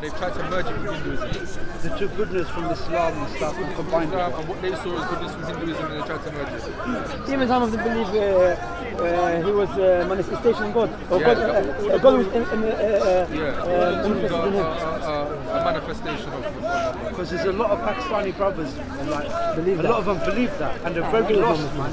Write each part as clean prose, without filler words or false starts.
they've tried to merge it with Hinduism. They took goodness from Islam and stuff and combined it. And what they saw as goodness from Hinduism, and they tried to merge it. Even some of them believe he was a manifestation of God. Or Yeah, God was Hindus manifested in him. are a manifestation of God. Because there's a lot of Pakistani brothers, and like Believe a that. lot of them believe that, and they're very lost, man.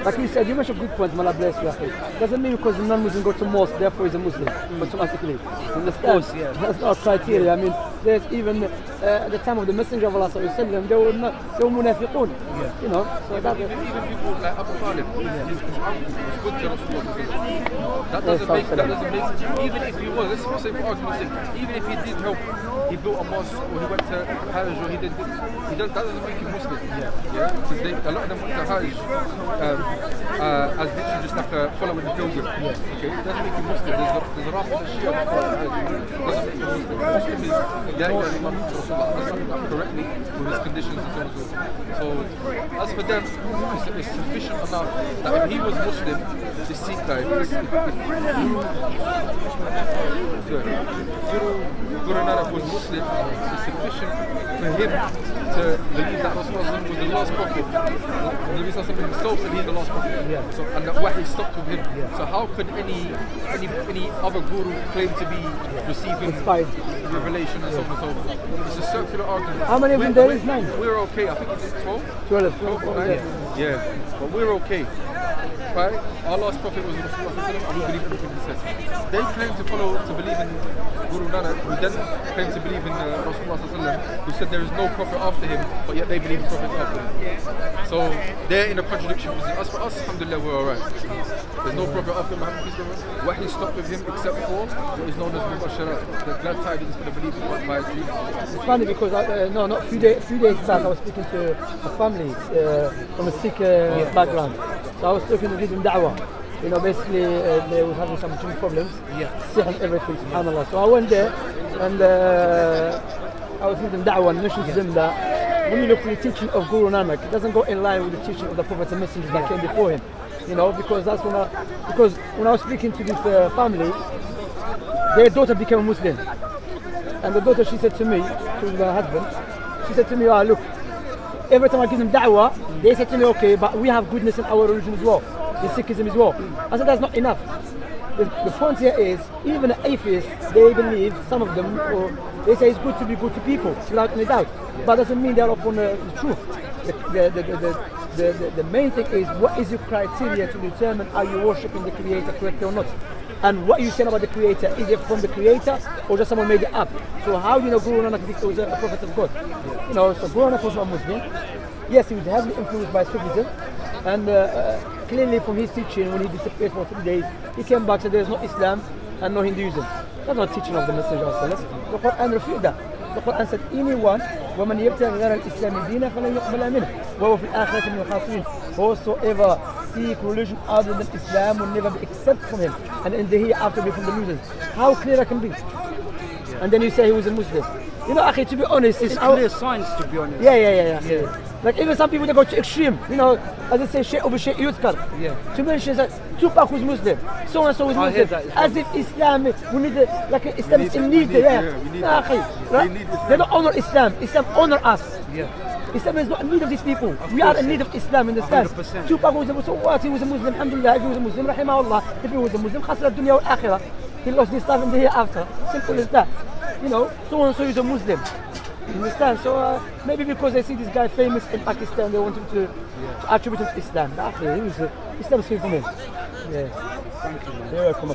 Like you said, you mentioned a good point, Allah bless you, akhi. Doesn't mean because the non-Muslim go to mosque, therefore he's a Muslim, automatically. Of course, yeah. That's not a criteria. I mean, there's even at the time of the Messenger of Allah sallallahu alaihi wasallam, they were munafiqun, you know. So that Even people like Abu Talib, his uncle was good to Rasulullah. That doesn't make, even if he was, let's say for argument's sake, even if he did help, he built a mosque or he went to Hajj or that doesn't make him Muslim. Because a lot of them went to Hajj as literally just like a following the pilgrim. Okay, it doesn't make you Muslim. There's a Rafid and Shia that follow Hajj. It doesn't make you Muslim. Muslim is correctly with his conditions and so on. So as for them, it's sufficient enough that if he was Muslim, this Sikh guy, Guru Nanak was Muslim, it's sufficient for him to believe that Rasulullah was the last prophet. The Nabi himself said he's the last prophet. So, and that Wahi stopped with him. So how could any other guru claim to be receiving revelation and so on and so forth? It's a circular argument. how many of them there is? 9? We're okay. I think it's 12. 12 or 9. Yeah, but we're okay. Right? Our last prophet was Rasulullah and we believe everything he says. They claim to believe in Guru Nanak, who then claim to believe in Rasulullah who said there is no prophet after him, but yet they believe in prophets after him. So they're in a contradiction. As for us, alhamdulillah, we're alright. There's no prophet after Muhammad, peace be upon him. Wahi stopped with him except for what is known as Mubasharat, the glad tidings for the believers by his believers. It's funny because a few days back I was speaking to a family from a Sikh background. So I was talking to them Dawah. You know, basically they were having some gym problems, sick and everything, subhanAllah. So I went there and I was giving them Dawah and mentioned to them that when you look at the teaching of Guru Nanak, it doesn't go in line with the teaching of the prophets and messengers that came before him. You know, because when I was speaking to this family, their daughter became a Muslim. And the daughter, she said to me, to the husband, she said to me, look, every time I give them da'wah, they said to me, okay, but we have goodness in our religion as well, in Sikhism as well. I said, that's not enough. The point here is, even the atheists, they believe, some of them, or they say it's good to be good to people, without any doubt. But doesn't mean they're upon the truth. The main thing is, what is your criteria to determine are you worshipping the Creator correctly or not? And what you say about the Creator, is it from the Creator or just someone made it up? So how do you know Guru Nanak was a prophet of God? You know, so Guru Nanak was not Muslim. Yes, he was heavily influenced by Sufism, and clearly from his teaching, when he disappeared for 3 days, he came back and said there is no Islam and no Hinduism. That's not teaching of the Messenger of Allah. The Quran refuted that. The Quran said, anyone, وَمَنْ يَبْتَغِ غَيْرَ الْإِسْلَامِ دِينًا فَلَنْ يُقْبَلَ مِنْهُ وَهُوَ فِي الْآخِرَةِ مِنَ الْخَاسِرِينَ. Whosoever seek religion other than Islam will never be accepted from him, and in the hereafter be from the losers. How clear that can be? And then you say he was a Muslim. You know, akhi, to be honest, it's clear signs, to be honest. Yeah. Like even some people, they go to extreme. You know, as they say, shay'u b'shay' yuzkar. To mention that Tupac was Muslim, so and so was Muslim, as if Islam, we need like Islam is in need. They don't honor Islam. Islam honor us. Islam is not in need of these people. We are in need of Islam, understand? Tupac was a Muslim. So what? He was a Muslim. Alhamdulillah, if he was a Muslim, rahimahullah. If he was a Muslim, khasra dunya wal akhirah. He lost his life in the hereafter. Simple as that. You know, so and so is a Muslim. You understand? So maybe because they see this guy famous in Pakistan, they want him to attribute him to Islam. Actually, Islam came from him. Yeah. Thank you, man. You're welcome.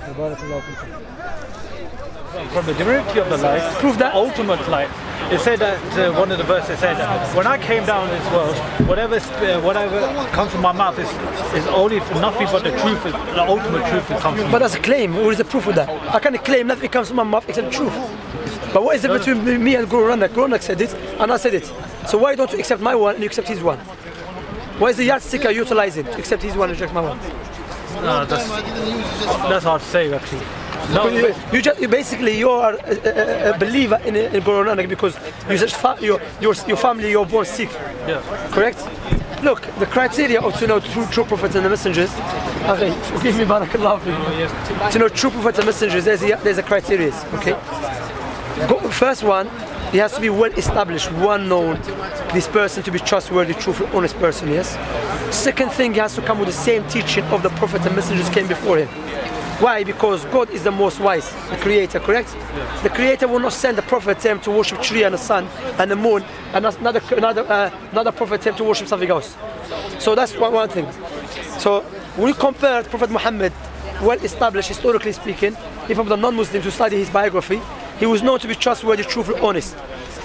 From the divinity of the light, prove that ultimate light. It said that one of the verses said that when I came down in this world, whatever comes from my mouth is only for nothing but the truth, the ultimate truth that comes from me. But that's a claim. What is the proof of that? I can't claim nothing comes from my mouth except the truth. But what is the difference between me and Guru Nanak? Guru Nanak said it, and I said it. So why don't you accept my one and you accept his one? Why is the yardstick you're utilizing to accept his one and reject my one? No, that's hard to say, actually. No, you are a believer in Guru Nanak because your family, you're born Sikh. Yeah. Correct? look, the criteria of to know true prophets and the messengers. Okay, forgive me, barakallahu fi. To know true prophets and messengers, there's a criteria. Okay. First one, he has to be well established, well known. This person to be trustworthy, truthful, honest person. Yes. Second thing, he has to come with the same teaching of the prophets and messengers came before him. Why? Because God is the most wise, the creator, correct? Yeah. The creator will not send the prophet to him to worship tree and the sun and the moon, and another prophet to him to worship something else. So that's one thing. So when you compare Prophet Muhammad, well established historically speaking, even for the non-Muslims who study his biography, he was known to be trustworthy, truthful, honest.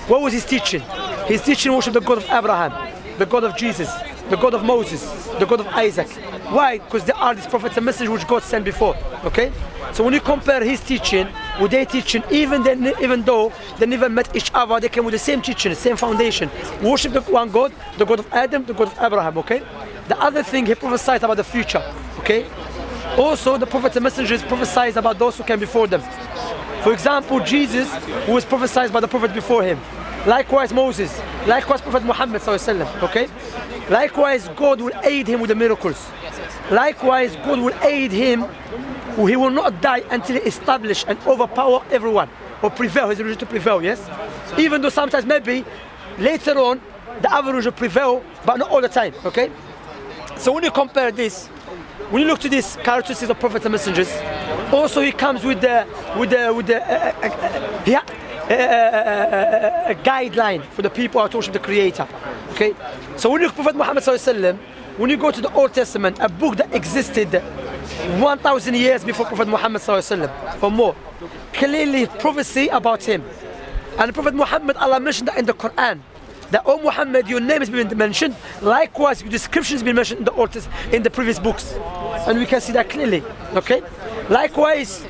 What was his teaching? His teaching worship the God of Abraham, the God of Jesus, the God of Moses, the God of Isaac. Why? Because there are these prophets and messages which God sent before. Okay? So when you compare his teaching with their teaching, even though they never met each other, they came with the same teaching, the same foundation. Worship the one God, the God of Adam, the God of Abraham. Okay? The other thing, he prophesied about the future. Okay? Also, the prophets and messengers prophesied about those who came before them. For example, Jesus, who was prophesied by the prophet before him. Likewise Moses, likewise Prophet Muhammad ﷺ, okay? Likewise God will aid him with the miracles. Likewise God will aid him, he will not die until he establish and overpower everyone, or prevail, his religion to prevail, yes? Even though sometimes maybe later on the average will prevail, but not all the time, okay? So when you compare this, when you look to these characteristics of prophets and messengers, also he comes with a guideline for the people how to worship the Creator. Okay, so when you look at Prophet Muhammad ﷺ, when you go to the Old Testament, a book that existed 1,000 years before Prophet Muhammad ﷺ, or more, clearly prophecy about him. And Prophet Muhammad, Allah mentioned that in the Quran, that, oh Muhammad, your name has been mentioned. Likewise, your description has been mentioned in the Old Testament, in the previous books, and we can see that clearly. Okay. Likewise,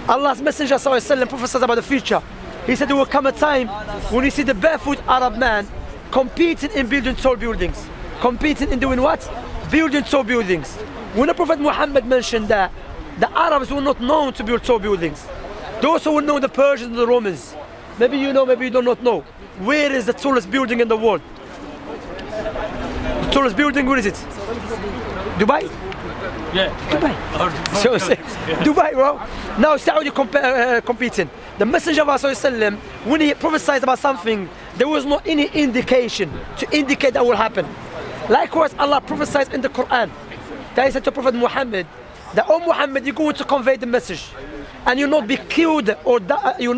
Allah's Messenger ﷺ prophesied about the future. He said there will come a time when you see the barefoot Arab man competing in building tall buildings. Competing in doing what? Building tall buildings. When the Prophet Muhammad mentioned that, the Arabs were not known to build tall buildings. Those who will know the Persians and the Romans. Maybe you know, maybe you do not know. Where is the tallest building in the world? The tallest building, where is it? Dubai? Yeah. Dubai. So, Dubai, bro. Now Saudi competing. The Messenger of Allah, when he prophesied about something, there was not any indication to indicate that will happen. Likewise, Allah prophesied in the Quran. That he said to Prophet Muhammad, that, oh Muhammad, you're going to convey the message, and you'll not be killed or you'll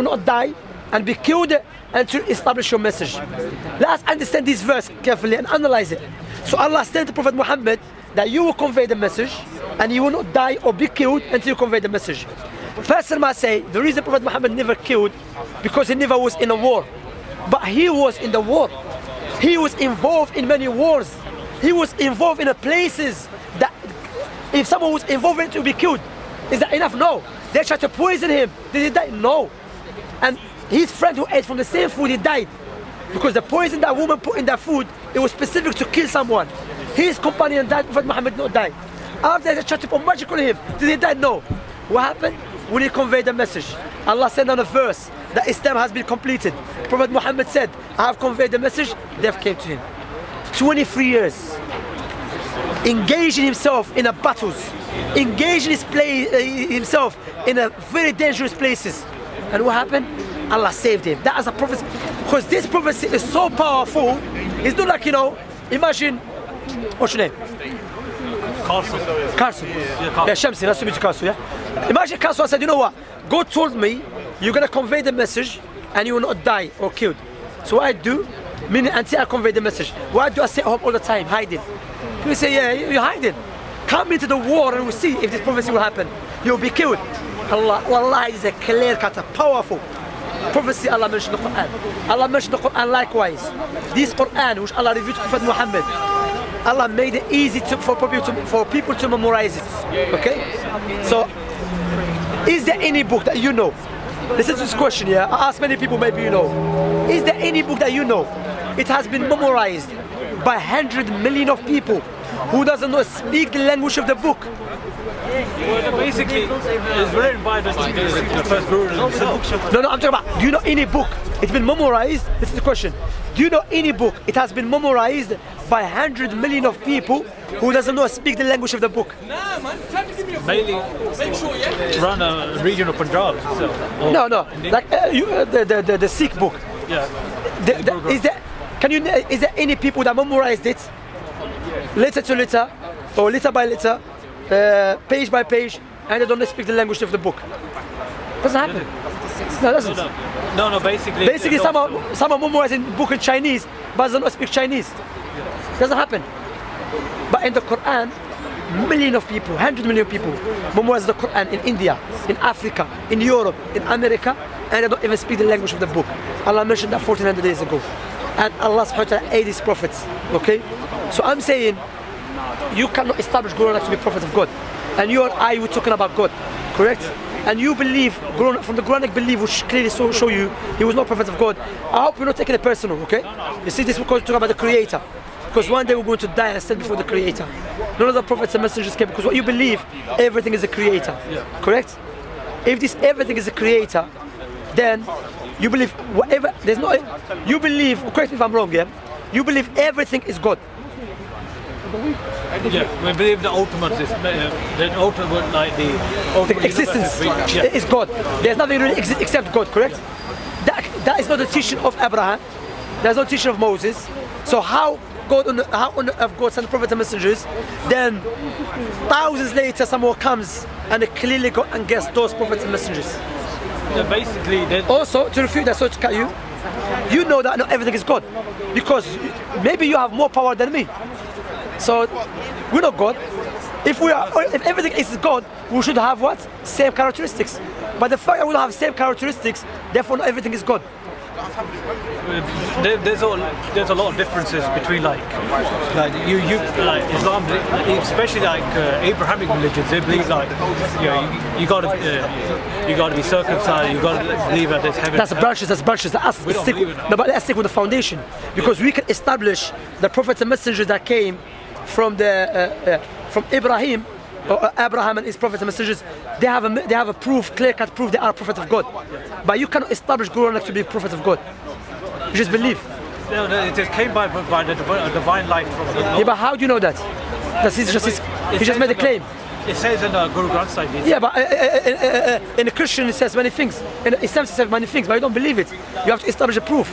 not die and be killed until establish your message. Let's understand this verse carefully and analyze it. So Allah said to Prophet Muhammad that you will convey the message and you will not die or be killed until you convey the message. Person might say the reason Prophet Muhammad never killed because he never was in a war. But he was in the war. He was involved in many wars. He was involved in the places that if someone was involved in it to be killed, is that enough? No. They tried to poison him. Did he die? No. And his friend who ate from the same food, he died. Because the poison that woman put in that food, it was specific to kill someone. His companion died, Prophet Muhammad not died. After they tried to put magic on him, did he die? No. What happened? When he conveyed the message, Allah sent down a verse that Islam has been completed. Prophet Muhammad said, I have conveyed the message, death came to him. 23 years. Engaging himself in battles. Engaging himself in a very dangerous places. And what happened? Allah saved him. That is a prophecy. Because this prophecy is so powerful, it's not like, imagine, what's your name? Carson. Yeah, Shamsi, nice to meet you, Carson, yeah? Imagine Carson said, you know what? God told me, you're going to convey the message and you will not die or killed. So what I do, meaning until I convey the message, why do I stay at home all the time, hiding? People say, yeah, you're hiding. Come into the war and we'll see if this prophecy will happen. You'll be killed. Allah is a clear cut, a powerful prophecy. Allah mentioned the Quran. Allah mentioned the Quran likewise. This Quran, which Allah revealed to Prophet Muhammad, Allah made it easy for people to memorize it. Okay? So, is there any book that you know? Listen to this question, yeah? I ask many people, maybe you know. Is there any book that you know? It has been memorized by 100 million of people who doesn't know speak the language of the book. Well, basically, it's written by the first guru. No, I'm talking about, do you know any book? It's been memorized. This is the question. Do you know any book? It has been memorized by 100 million of people who doesn't know speak the language of the book. Mainly run a region of Punjab. So, No, like the Sikh book. Yeah. Is there any people that memorized it, letter to letter, or letter by letter, page by page, and they don't speak the language of the book? Doesn't happen. No, doesn't. No. Basically, someone memorizing book in Chinese, but doesn't speak Chinese. Doesn't happen. But in the Quran, millions of people, 100 million people memorize the Quran in India, in Africa, in Europe, in America, and they don't even speak the language of the book. Allah mentioned that 1400 days ago. And Allah subhanahu wa ta'ala aided his prophets. Okay? So I'm saying you cannot establish Guru Nanak to be prophet of God. And you and I were talking about God, correct? And you believe from the Quranic belief, which clearly show you he was not prophet of God. I hope you're not taking it personal, okay? You see this because we're talking about the Creator. Because one day we're going to die and stand before the Creator. None of the prophets and messengers came because what you believe, everything is a Creator, correct? If this everything is a Creator, then you believe whatever, you believe, correct me if I'm wrong, yeah? You believe everything is God. Yeah, we believe the ultimate is the ultimate, like the ultimate existence is God. There's nothing really exists except God, correct? That is not the teaching of Abraham. There's no teaching of Moses. So how on earth God sent prophets and messengers, then thousands later someone comes and they clearly go and gets those prophets and messengers. Yeah, basically, also to refute that, so to cut you, you know that not everything is God, because maybe you have more power than me. So we're not God. If everything is God, we should have what? Same characteristics. But the fact that we don't have same characteristics, therefore not everything is God. There's a lot of differences between like Islam, especially like Abrahamic religions. They believe like you got to be circumcised. You got to believe that there's heaven. That's branches. Let's stick with the foundation, because we can establish the prophets and messengers that came from Abraham and his prophets and messengers. They have a proof, clear-cut proof they are prophets of God. But you cannot establish Guru Nanak to be a prophet of God. You just believe. No, it just came by the divine light from the Lord. Yeah, but how do you know that? He just made a claim. It says in the Guru Granth Sahib. Yeah, but in a Christian it says many things. In Islam it says many things, but you don't believe it. You have to establish a proof.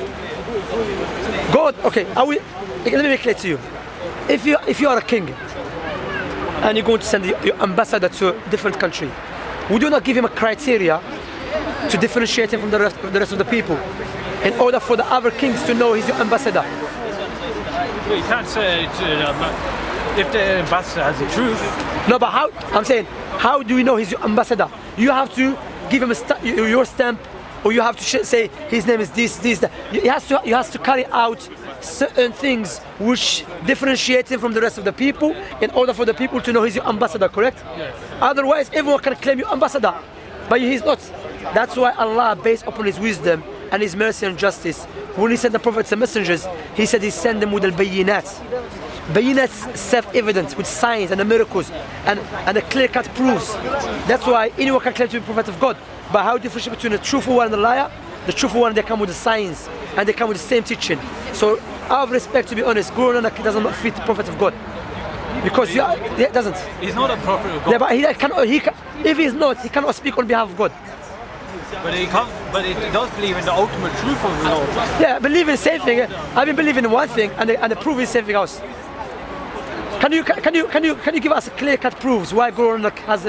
God, okay, let me make it clear to you. If you are a king and you're going to send your ambassador to a different country, would you not give him a criteria to differentiate him from the rest of the people, in order for the other kings to know he's your ambassador? Well, you can't say if the ambassador has the truth. No, but how? I'm saying, how do we know he's your ambassador? You have to give him your stamp, or you have to say his name is this, that. He has to carry out certain things which differentiate him from the rest of the people, in order for the people to know he's your ambassador, correct? Yes. Otherwise, everyone can claim you ambassador, but he's not. That's why Allah, based upon His wisdom and His mercy and justice, when He sent the prophets and messengers, He said He sent them with al-bayinat. Bayinat, self-evident, with signs and the miracles and the clear-cut proofs. That's why anyone can claim to be a prophet of God. But how differentiate between the truthful one and the liar? The truthful one, they come with the signs and they come with the same teaching. So, out of respect, to be honest, Guru Nanak does not fit the prophet of God. Because he doesn't. He's not a prophet of God. Yeah, but if he's not, he cannot speak on behalf of God. But he can't. But he does believe in the ultimate truth of the Lord. Yeah, believe in the same thing. I've been believing in one thing, and the proof is something else. Can you give us clear-cut proofs why Guru Nanak has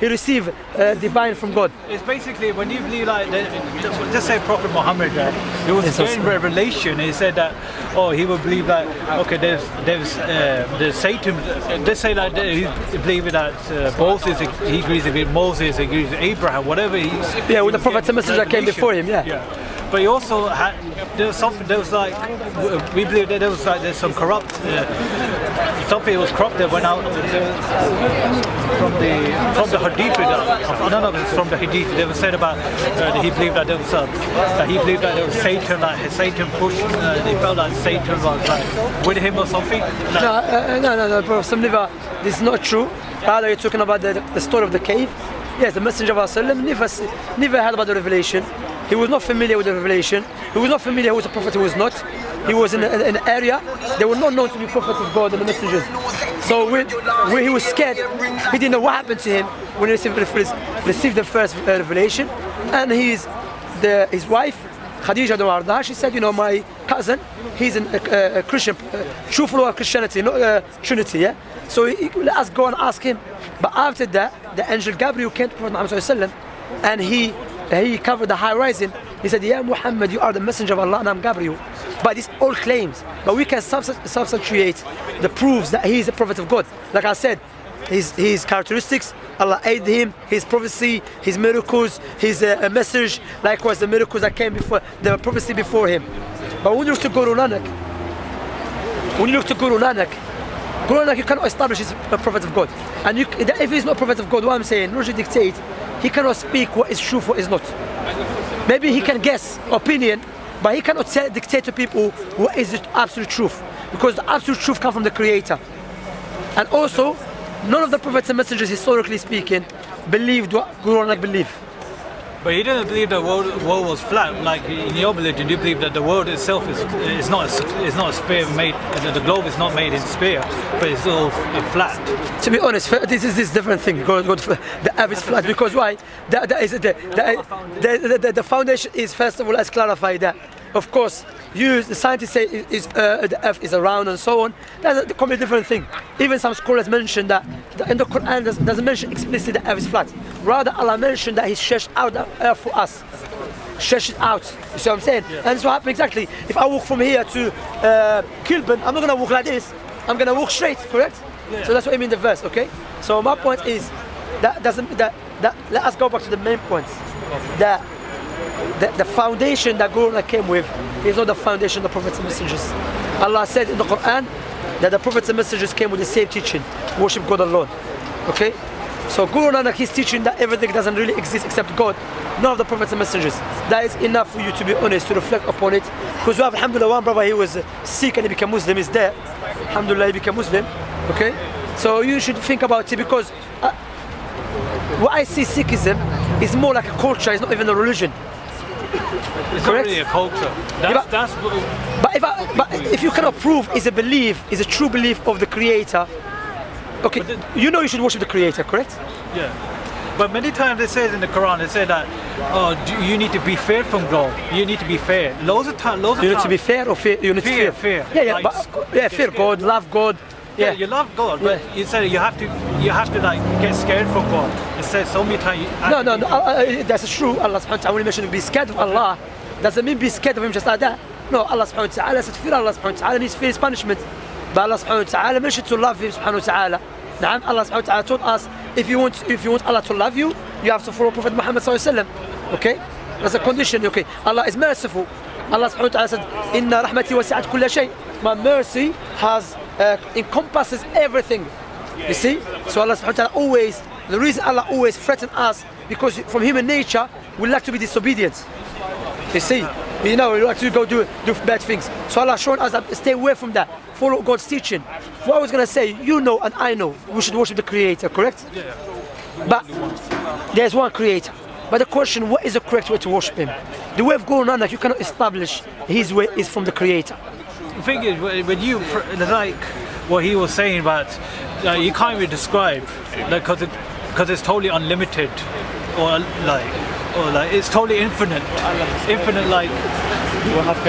he received divine from God? It's basically when you believe like just say Prophet Muhammad, there was a certain revelation. He said that he would believe that there's Satan. They say that he believe that Moses, he agrees with Moses, he agrees with Abraham, whatever. With the prophets and messengers that came before him. Yeah. But he also had, we believe that there's some corrupt, something was corrupt that went out from the hadith. I don't know if it's from the hadith. They were said about he believed that there was Satan, like Satan pushed. They felt like Satan was like with him or something. No, bro. This is not true. Rather, you're talking about the story of the cave. yes, the Messenger of Allah never heard about the revelation. He was not familiar with the revelation. He was not familiar who was a prophet, who was not. He was in an area they were not known to be prophets of God and the messengers. So when he was scared, he didn't know what happened to him when he received the first revelation. And his wife, Khadija, she said, my cousin, he's a Christian, true follower of Christianity, not Trinity, yeah? So let us go and ask him. But after that, the angel Gabriel came to Prophet Muhammad and he covered the horizon. He said, Ya Muhammad, you are the messenger of Allah and I'm Gabriel. But it's all claims. But we can substantiate the proofs that he is a prophet of God. Like I said, his characteristics, Allah aided him, his prophecy, his miracles, his message, likewise the miracles that came before, the prophecy before him. But when you look to Guru Nanak, Guru Nanak, you cannot establish he's a prophet of God. And if he's not a prophet of God, what I'm saying, nor should dictate, he cannot speak what is true, what is not. Maybe he can guess opinion, but he cannot dictate to people what is the absolute truth. Because the absolute truth comes from the Creator. And also, none of the prophets and messengers, historically speaking, believed what Guru Nanak believed. But he didn't believe the world was flat. Like in your religion, you believe that the world itself is not a sphere made. The globe is not made in sphere, but it's all flat. To be honest, this is this different thing. Go the earth is flat because why? The foundation is, first of all, let's clarify that. Of course, the scientists say the earth is round and so on. That's a completely different thing. Even some scholars mention that in the Quran doesn't mention explicitly the earth is flat. Rather, Allah mentioned that He stretched out the earth for us. Stretched it out. You see what I'm saying? Yeah. And that's what happened exactly. If I walk from here to Kilburn, I'm not going to walk like this. I'm going to walk straight, correct? Yeah. So that's what I mean the verse, okay? So my point is, let us go back to the main point. The foundation that Guru Nanak came with is not the foundation of the prophets and messengers. Allah said in the Quran that the prophets and messengers came with the same teaching, worship God alone. Okay? So Guru Nanak is teaching that everything doesn't really exist except God, none of the prophets and messengers. That is enough for you to be honest, to reflect upon it. Because we have, alhamdulillah, one brother, he was Sikh and he became Muslim, is there. Alhamdulillah, he became Muslim. Okay? So you should think about it because what I see Sikhism is more like a culture, it's not even a religion. It's correct? Not really a culture. But if you cannot prove it's a belief, it's a true belief of the Creator, okay, you know you should worship the Creator, correct? Yeah. But many times it says in the Quran, it says that you need to be fair from God. You need to be fair. Loads of times. You need to be fair or fear? You need fear, to fear. Yeah, yeah, fear God, love God. Yeah, you love God, but you said you have to like get scared from God. It says so many times. No, that's true. Allah subhanahu wa ta'ala, when he mentioned be scared of Allah, doesn't mean be scared of Him just like that. No, Allah subhanahu wa ta'ala said fear Allah subhanahu wa ta'ala needs fear His punishment. But Allah subhanahu wa ta'ala mentioned to love Him subhanahu wa ta'ala. Now Allah subhanahu wa ta'ala told us if you want Allah to love you, you have to follow Prophet Muhammad sallallahu alaihi wasallam. Okay, that's a condition. Okay, Allah is merciful. Allah subhanahu wa ta'ala said, Inna rahmati wasi'at kulla shay. My mercy has encompasses everything. You see? So Allah subhanahu wa ta'ala always, the reason Allah always threatens us, because from human nature, we like to be disobedient. You see? We like to go do bad things. So Allah showing us that stay away from that. Follow God's teaching. What I was going to say, you know and I know, we should worship the Creator, correct? Yeah. But there's one Creator. But the question, what is the correct way to worship Him? The way of Guru Nanak, you cannot establish His way is from the Creator. The thing is, when you like what he was saying about, you can't even describe, like, because it's totally unlimited, or like it's totally infinite, like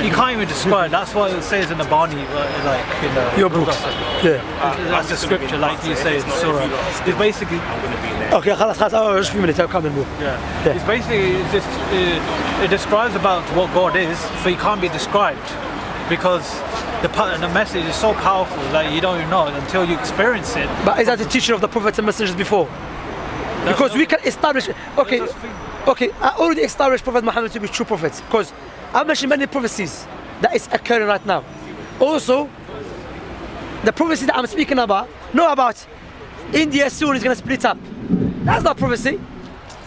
you can't even describe. That's what it says in the Bani, like in the your books. Yeah, that's the scripture, like you say in Surah. It's basically. Okay, just a few minutes. I'll come and move. Yeah. It's basically it describes about what God is, but it can't be described. Because the message is so powerful that you don't even know it until you experience it. But is that the teaching of the prophets and messengers before? Because we can establish. Okay, I already established Prophet Muhammad to be true prophets. Because I mentioned many prophecies that is occurring right now. Also, the prophecy that I'm speaking about, know about India soon is going to split up. That's not prophecy.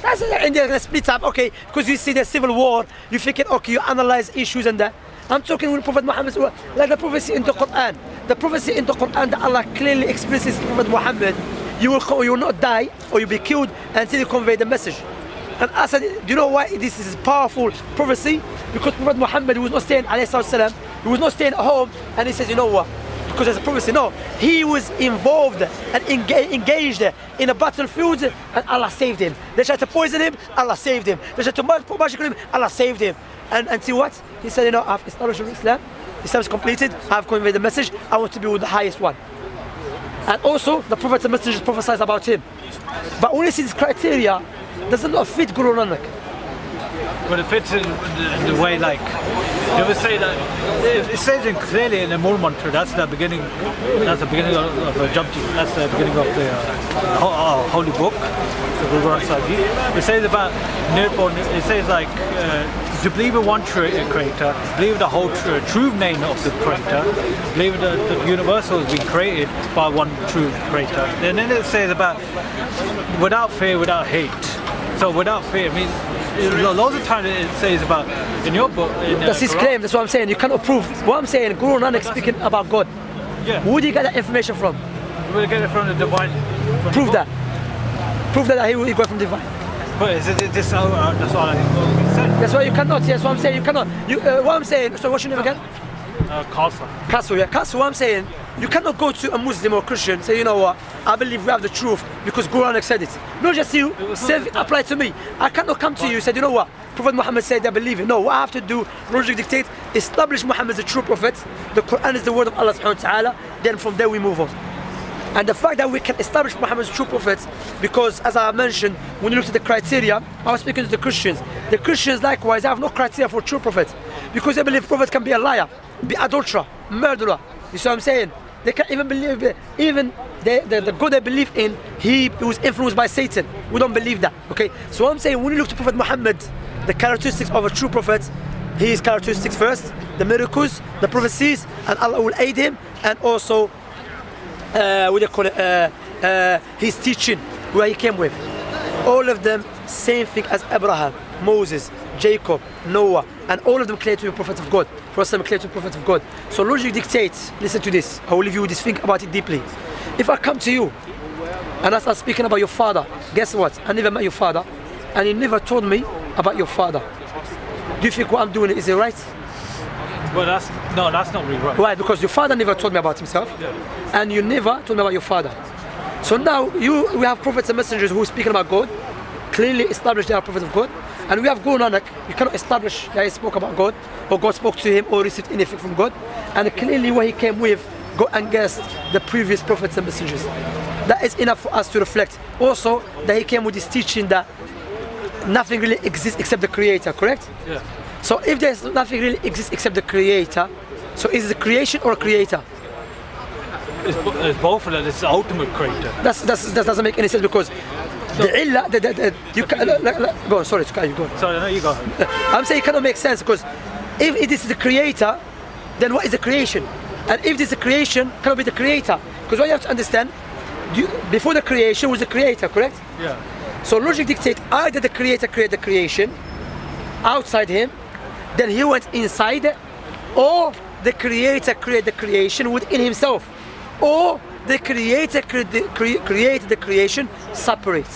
That's India is going to split up. Okay, because you see the civil war, you think okay, you analyze issues and that. I'm talking with Prophet Muhammad, like the prophecy in the Quran. The prophecy in the Quran that Allah clearly expresses to Prophet Muhammad you will not die or you'll be killed until you convey the message. And I said, do you know why this is powerful prophecy? Because Prophet Muhammad was not staying, alayhi, he was not staying at home and he says, you know what? Because there's a prophecy. No, he was involved and engaged in a battlefield and Allah saved him. They tried to poison him, Allah saved him. They tried to magic him, Allah saved him. And until what? He said, you know, I've established Islam. Islam is completed. I've conveyed the message. I want to be with the highest one. And also, the Prophet and messengers prophesied about him. But when you see this criteria, does it not fit Guru Nanak? But it fits in the way, like, you would say that it says clearly in the Moor mantra, that's the beginning of the Japji, that's the beginning of the holy book, the Guru Granth Sahib. It says about Nirpon, it says like, to believe in one creator, believe the whole true name of the creator, believe that the universal has been created by one true creator. And then it says about without fear, without hate. So without fear, I mean, loads of times it says about in your book. That's his claim. That's what I'm saying. You cannot prove. What I'm saying, Guru Nanak speaking about God. Yeah. Who do you get that information from? We get it from the divine. Prove that. Prove that he got from divine. But is it this? That's all I said. That's why you cannot. Yes, what I'm saying. You cannot. What I'm saying. So what's your name again? Khalsa. Kasu, yeah. Kasu, what I'm saying. You cannot go to a Muslim or Christian and say, you know what, I believe we have the truth because Guru Nanak said it. Not just you, say it apply to me. I cannot come to you and say, you know what, Prophet Muhammad said I believe it. No, what I have to do, logic dictate, establish Muhammad as a true prophet. The Quran is the word of Allah subhanahu wa ta'ala. Then from there we move on. And the fact that we can establish Muhammad as a true prophet, because as I mentioned, when you look at the criteria, I was speaking to the Christians. The Christians likewise have no criteria for true prophet because they believe prophet can be a liar, be adulterer, murderer. You see what I'm saying? They can't even believe, even the God they believe in, he was influenced by Satan. We don't believe that, okay? So what I'm saying, when you look to Prophet Muhammad, the characteristics of a true prophet, his characteristics first, the miracles, the prophecies, and Allah will aid him, and also, what do you call it, his teaching, where he came with. All of them, same thing as Abraham, Moses, Jacob, Noah, and all of them claim to be a prophet of God. Prophet claim to be a prophet of God. So logic dictates, listen to this, I will leave you with this, think about it deeply. If I come to you, and I start speaking about your father, guess what? I never met your father, and you never told me about your father. Do you think what I'm doing is it right? Well, that's not really right. Why? Because your father never told me about himself, and you never told me about your father. So now we have prophets and messengers who are speaking about God, clearly established they are prophets of God, and we have Guru Nanak, you cannot establish that he spoke about God, or God spoke to him, or received anything from God, and clearly what he came with, go against the previous prophets and messengers. That is enough for us to reflect. Also, that he came with this teaching that nothing really exists except the Creator, correct? Yeah. So if there's nothing really exists except the Creator, so is it a creation or a creator? It's both of them. It's the ultimate creator. That doesn't make any sense because the illah, you can, go on, sorry, you go on. Sorry, no, you go. I'm saying it cannot make sense because if it is the creator, then what is the creation? And if this is the creation, cannot be the creator. Because what you have to understand, before the creation was the creator, correct? Yeah. So logic dictates either the creator created the creation outside him, then he went inside, or the creator created the creation within himself, or the creator created the creation separate.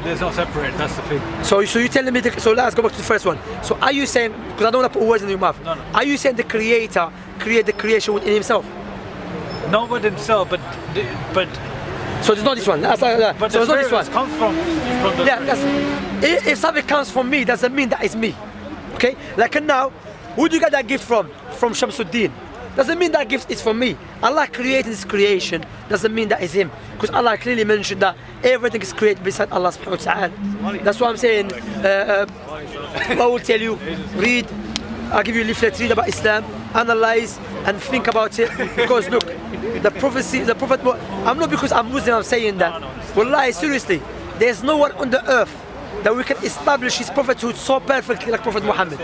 There's no separate, that's the thing. So you're telling me, so let's go back to the first one. So are you saying, because I don't want to put words in your mouth, no. Are you saying the creator created the creation within himself? Not with himself, but so it's not this one. But so it's not this one. Comes from the yeah. If something comes from me, doesn't mean that it's me. Okay. Like now, who do you get that gift from? From Shamsuddin. Doesn't mean that gift is from me. Allah created this creation. Doesn't mean that is him. Because Allah clearly mentioned that everything is created beside Allah subhanahu wa ta'ala. That's what I'm saying. I will tell you, read. I'll give you a leaflet, read about Islam, analyze and think about it. Because look, the Prophet, I'm not because I'm Muslim, I'm saying that. Wallahi, seriously, there's no one on the earth that we can establish his prophethood so perfectly like Prophet Muhammad.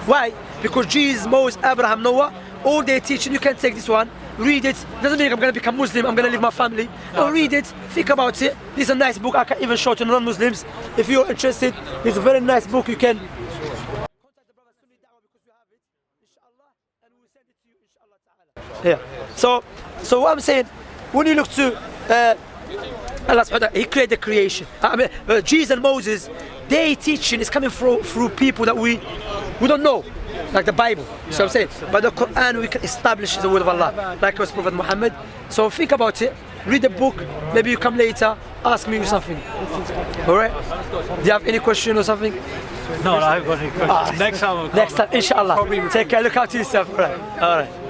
Why? Because Jesus, Moses, Abraham, Noah, all their teaching, you can take this one, read it. Doesn't mean I'm going to become Muslim, I'm going to leave my family. No, read it, think about it. This is a nice book, I can even show to non-Muslims. If you're interested, it's a very nice book, you can contact the brother Sunni Dawah because we have it, inshallah, and we will send it to you, inshallah ta'ala. Yeah. So what I'm saying, when you look to Allah subhanahu wa ta'ala, He created the creation. I mean, Jesus and Moses, their teaching is coming through people that we don't know, like the Bible. So I'm saying, but the Quran we can establish the word of Allah, like was Prophet Muhammad. So think about it, read the book, maybe you come later, ask me something. Alright? Do you have any question or something? No, I haven't got any questions. Next time, Next time, inshallah. Take care, look after yourself. Alright.